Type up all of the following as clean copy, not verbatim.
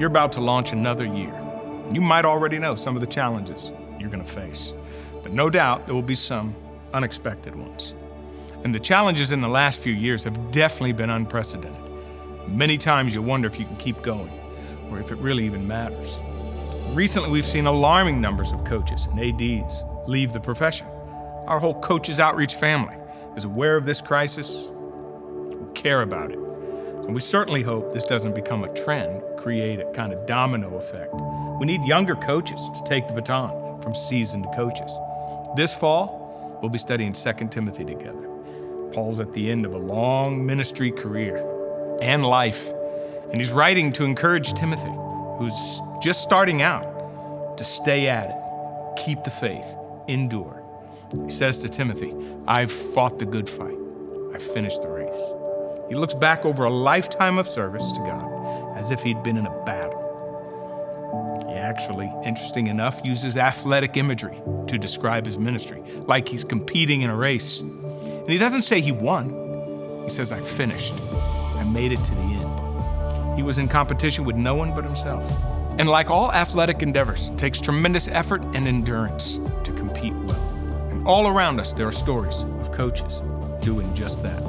You're about to launch another year. You might already know some of the challenges you're going to face, but no doubt there will be some unexpected ones. And the challenges in the last few years have definitely been unprecedented. Many times you wonder if you can keep going, or if it really even matters. Recently, we've seen alarming numbers of coaches and ADs leave the profession. Our whole Coaches Outreach family is aware of this crisis. We care about it. And we certainly hope this doesn't become a trend, create a kind of domino effect. We need younger coaches to take the baton from seasoned coaches. This fall, we'll be studying 2 Timothy together. Paul's at the end of a long ministry career and life, and he's writing to encourage Timothy, who's just starting out, to stay at it, keep the faith, endure. He says to Timothy, I've fought the good fight. I've finished the race. He looks back over a lifetime of service to God as if he'd been in a battle. He actually, interesting enough, uses athletic imagery to describe his ministry, like he's competing in a race. And he doesn't say he won. He says, I finished. I made it to the end. He was in competition with no one but himself. And like all athletic endeavors, it takes tremendous effort and endurance to compete well. And all around us, there are stories of coaches doing just that.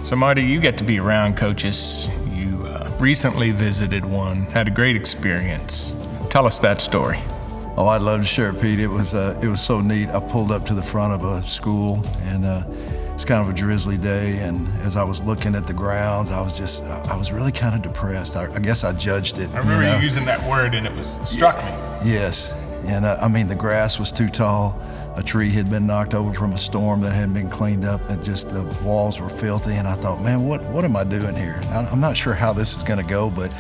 So Marty, you get to be around coaches. You recently visited one, had a great experience. Tell us that story. Oh, I'd love to share it, Pete. It was so neat. I pulled up to the front of a school, and it was kind of a drizzly day. And as I was looking at the grounds, I was really kind of depressed. I guess I judged it. I remember you using that word, and it struck me. Yes, and I mean the grass was too tall. A tree had been knocked over from a storm that hadn't been cleaned up, and just the walls were filthy. And I thought, man, what am I doing here? I'm not sure how this is going to go, but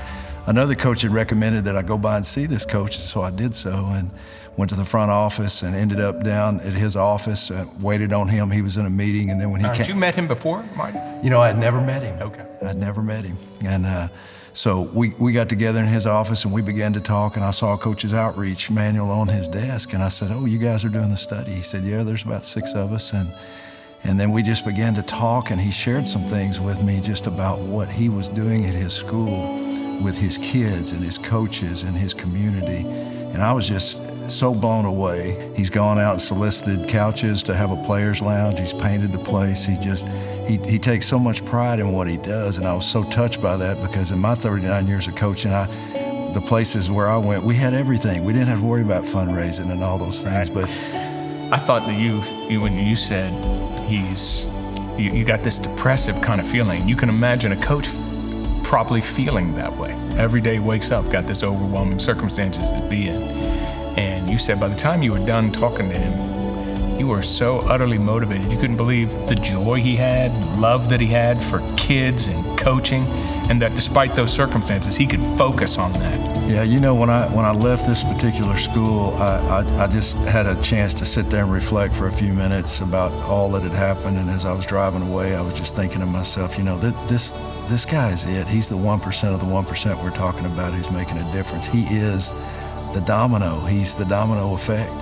another coach had recommended that I go by and see this coach, so I did so, and went to the front office and ended up down at his office, waited on him. He was in a meeting, and then when he came... Had you met him before, Marty? You know, I'd never met him. Okay. I'd never met him. And so we got together in his office, and we began to talk, and I saw a Coach's Outreach manual on his desk, and I said, oh, you guys are doing the study? He said, yeah, there's about 6 of us, and then we just began to talk, and he shared some things with me just about what he was doing at his school with his kids and his coaches and his community. And I was just so blown away. He's gone out and solicited couches to have a player's lounge. He's painted the place. He takes so much pride in what he does. And I was so touched by that, because in my 39 years of coaching, the places where I went, we had everything. We didn't have to worry about fundraising and all those things. Right. But I thought that you when you said you got this depressive kind of feeling, you can imagine a coach probably feeling that way. Every day wakes up, got this overwhelming circumstances to be in. And you said by the time you were done talking to him, you were so utterly motivated. You couldn't believe the joy he had, love that he had for kids and coaching, and that despite those circumstances, he could focus on that. Yeah, you know, when I left this particular school, I just had a chance to sit there and reflect for a few minutes about all that had happened. And as I was driving away, I was just thinking to myself, you know, this guy is it. He's the 1% of the 1% we're talking about who's making a difference. He is the domino. He's the domino effect.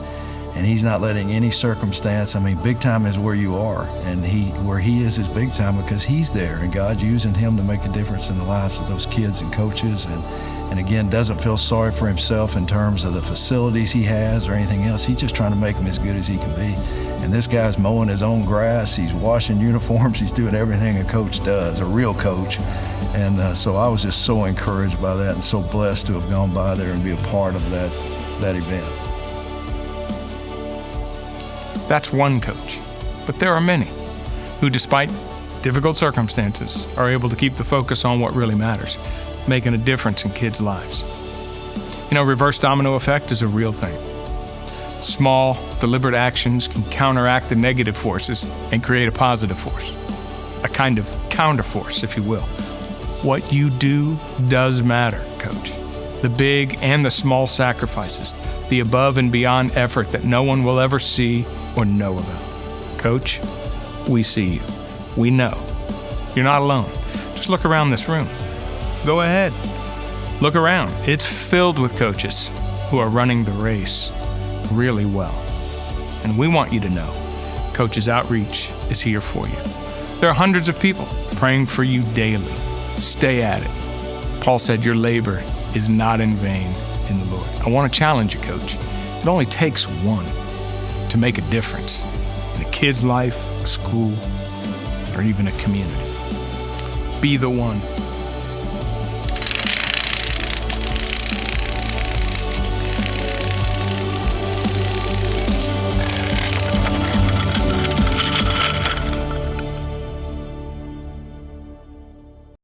And he's not letting any circumstance, I mean, big time is where you are. And where he is big time because he's there. And God's using him to make a difference in the lives of those kids and coaches. And again, doesn't feel sorry for himself in terms of the facilities he has or anything else. He's just trying to make them as good as he can be. And this guy's mowing his own grass, he's washing uniforms, he's doing everything a coach does, a real coach. And so I was just so encouraged by that and so blessed to have gone by there and be a part of that event. That's one coach, but there are many who, despite difficult circumstances, are able to keep the focus on what really matters, making a difference in kids' lives. You know, reverse domino effect is a real thing. Small, deliberate actions can counteract the negative forces and create a positive force, a kind of counterforce, if you will. What you do does matter, coach. The big and the small sacrifices, the above and beyond effort that no one will ever see or know about. Coach, we see you. We know. You're not alone. Just look around this room. Go ahead. Look around. It's filled with coaches who are running the race really well. And we want you to know Coach's Outreach is here for you. There are hundreds of people praying for you daily. Stay at it. Paul said, your labor is not in vain in the Lord. I want to challenge you, Coach. It only takes one to make a difference in a kid's life, a school, or even a community. Be the one.